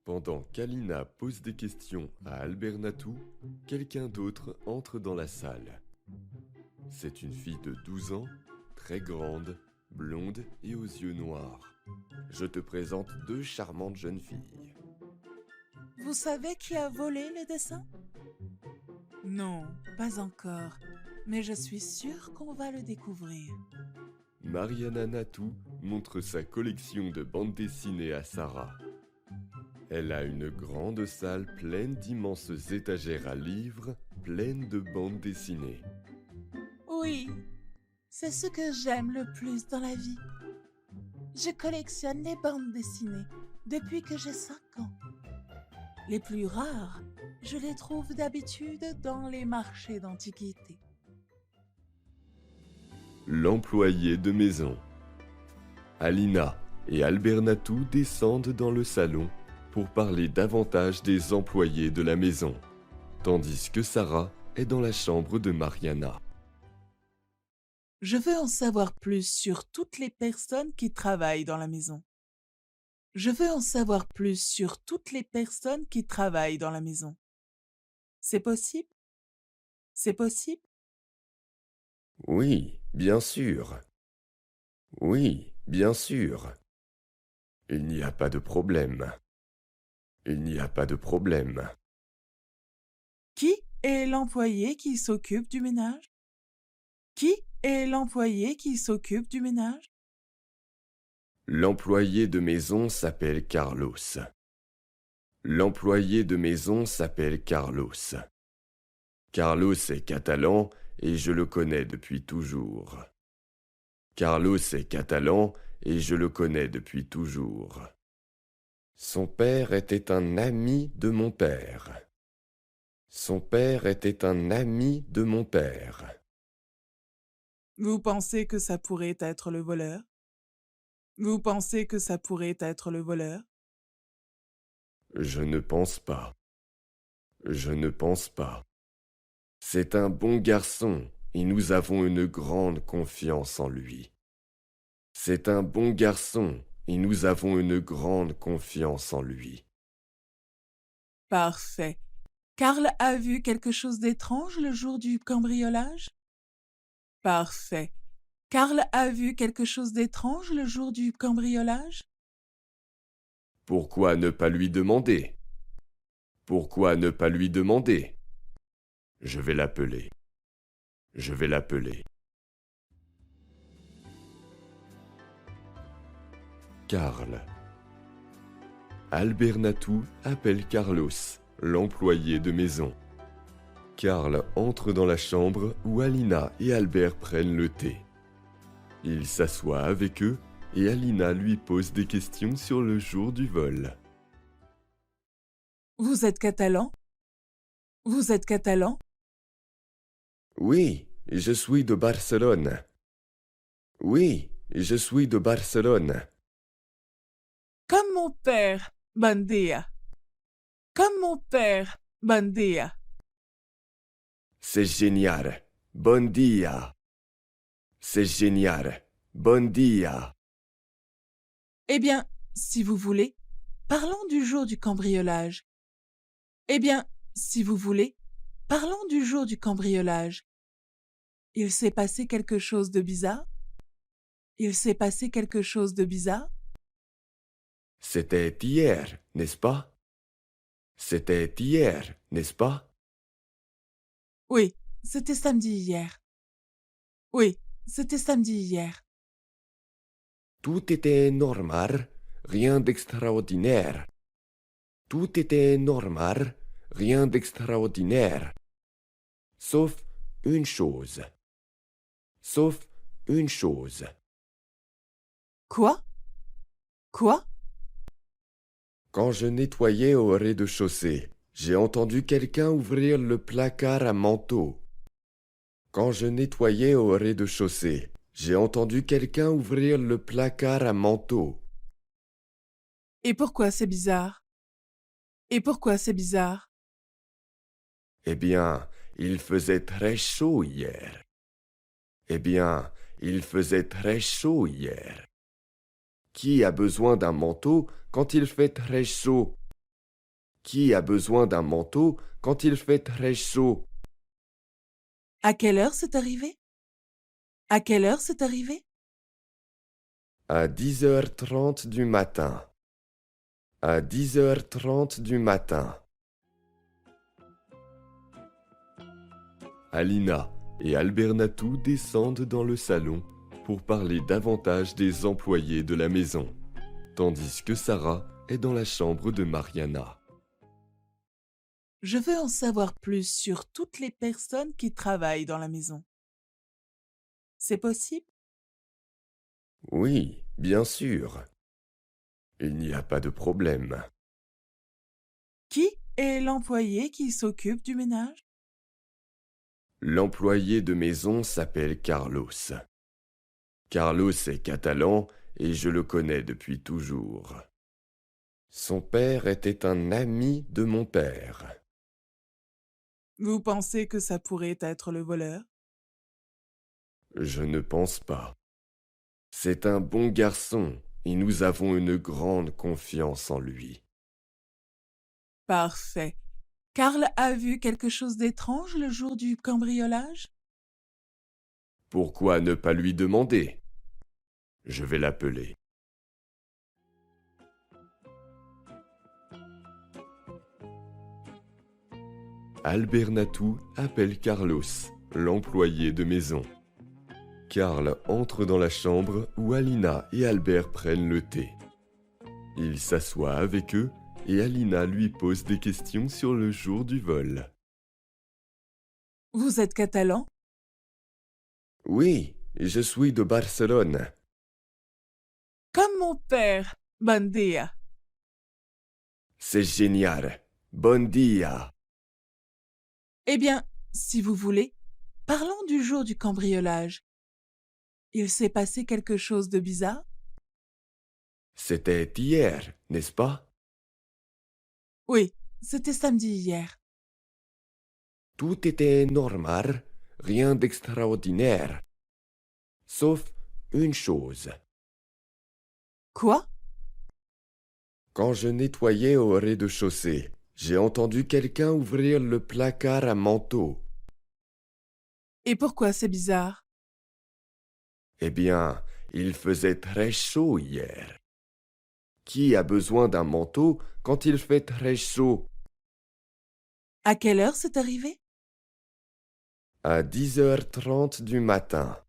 Pendant qu'Alina pose des questions à Albert Natou, quelqu'un d'autre entre dans la salle. C'est une fille de 12 ans, très grande, blonde et aux yeux noirs. Je te présente deux charmantes jeunes filles. Vous savez qui a volé les dessins? Non, pas encore, mais je suis sûre qu'on va le découvrir. Mariana Natou montre sa collection de bandes dessinées à Sarah. Elle a une grande salle pleine d'immenses étagères à livres, pleines de bandes dessinées. Oui, c'est ce que j'aime le plus dans la vie. Je collectionne les bandes dessinées depuis que j'ai 5 ans. Les plus rares, je les trouve d'habitude dans les marchés d'antiquités. L'employé de maison. Alina et Albert Natou descendent dans le salon pour parler davantage des employés de la maison, tandis que Sarah est dans la chambre de Mariana. Je veux en savoir plus sur toutes les personnes qui travaillent dans la maison. Je veux en savoir plus sur toutes les personnes qui travaillent dans la maison. C'est possible? C'est possible? Oui, bien sûr. Oui, bien sûr. Il n'y a pas de problème. Il n'y a pas de problème. Qui est l'employé qui s'occupe du ménage? Qui est l'employé qui s'occupe du ménage? L'employé de maison s'appelle Carlos. L'employé de maison s'appelle Carlos. Carlos est catalan et je le connais depuis toujours. Carlos est catalan et je le connais depuis toujours. Son père était un ami de mon père. Son père était un ami de mon père. Vous pensez que ça pourrait être le voleur? Vous pensez que ça pourrait être le voleur? Je ne pense pas. Je ne pense pas. C'est un bon garçon et nous avons une grande confiance en lui. C'est un bon garçon et nous avons une grande confiance en lui. Parfait. Karl a vu quelque chose d'étrange le jour du cambriolage? Parfait. Karl a vu quelque chose d'étrange le jour du cambriolage? Pourquoi ne pas lui demander? Pourquoi ne pas lui demander? Je vais l'appeler. Je vais l'appeler. Karl. Albert Natou appelle Carlos, l'employé de maison. Karl entre dans la chambre où Alina et Albert prennent le thé. Il s'assoit avec eux et Alina lui pose des questions sur le jour du vol. Vous êtes catalan? Vous êtes catalan? Oui, je suis de Barcelone. Oui, je suis de Barcelone. Comme mon père, Bandea. Comme mon père, Bandea. C'est génial. Bon dia. C'est génial. Bon dia. Eh bien, si vous voulez, parlons du jour du cambriolage. Eh bien, si vous voulez, parlons du jour du cambriolage. Il s'est passé quelque chose de bizarre? Il s'est passé quelque chose de bizarre? C'était hier, n'est-ce pas? C'était hier, n'est-ce pas? Oui, c'était samedi hier. Oui, c'était samedi hier. Tout était normal, rien d'extraordinaire. Tout était normal, rien d'extraordinaire. Sauf une chose. Sauf une chose. Quoi? Quoi? Quand je nettoyais au rez-de-chaussée, j'ai entendu quelqu'un ouvrir le placard à manteau. Quand je nettoyais au rez-de-chaussée, j'ai entendu quelqu'un ouvrir le placard à manteau. Et pourquoi c'est bizarre? Et pourquoi c'est bizarre? Eh bien, il faisait très chaud hier. Eh bien, il faisait très chaud hier. Qui a besoin d'un manteau quand il fait très chaud? Qui a besoin d'un manteau quand il fait très chaud? À quelle heure c'est arrivé? À quelle heure c'est arrivé? À 10h30 du matin. À 10h30 du matin. Alina et Albernatou descendent dans le salon pour parler davantage des employés de la maison, tandis que Sarah est dans la chambre de Mariana. Je veux en savoir plus sur toutes les personnes qui travaillent dans la maison. C'est possible? Oui, bien sûr. Il n'y a pas de problème. Qui est l'employé qui s'occupe du ménage? L'employé de maison s'appelle Carlos. Carlos est catalan et je le connais depuis toujours. Son père était un ami de mon père. Vous pensez que ça pourrait être le voleur? Je ne pense pas. C'est un bon garçon et nous avons une grande confiance en lui. Parfait. Karl a vu quelque chose d'étrange le jour du cambriolage? Pourquoi ne pas lui demander? Je vais l'appeler. Albernatou appelle Carlos, l'employé de maison. Karl entre dans la chambre où Alina et Albert prennent le thé. Il s'assoit avec eux et Alina lui pose des questions sur le jour du vol. Vous êtes catalan? Oui, je suis de Barcelone. Comme mon père. Bon dia. C'est génial. Bon dia. Eh bien, si vous voulez, parlons du jour du cambriolage. Il s'est passé quelque chose de bizarre? C'était hier, n'est-ce pas? Oui, c'était samedi hier. Tout était normal, rien d'extraordinaire. Sauf une chose. Quoi? Quand je nettoyais au rez-de-chaussée, j'ai entendu quelqu'un ouvrir le placard à manteaux. Et pourquoi c'est bizarre? Eh bien, il faisait très chaud hier. Qui a besoin d'un manteau quand il fait très chaud? À quelle heure c'est arrivé? À 10h30 du matin.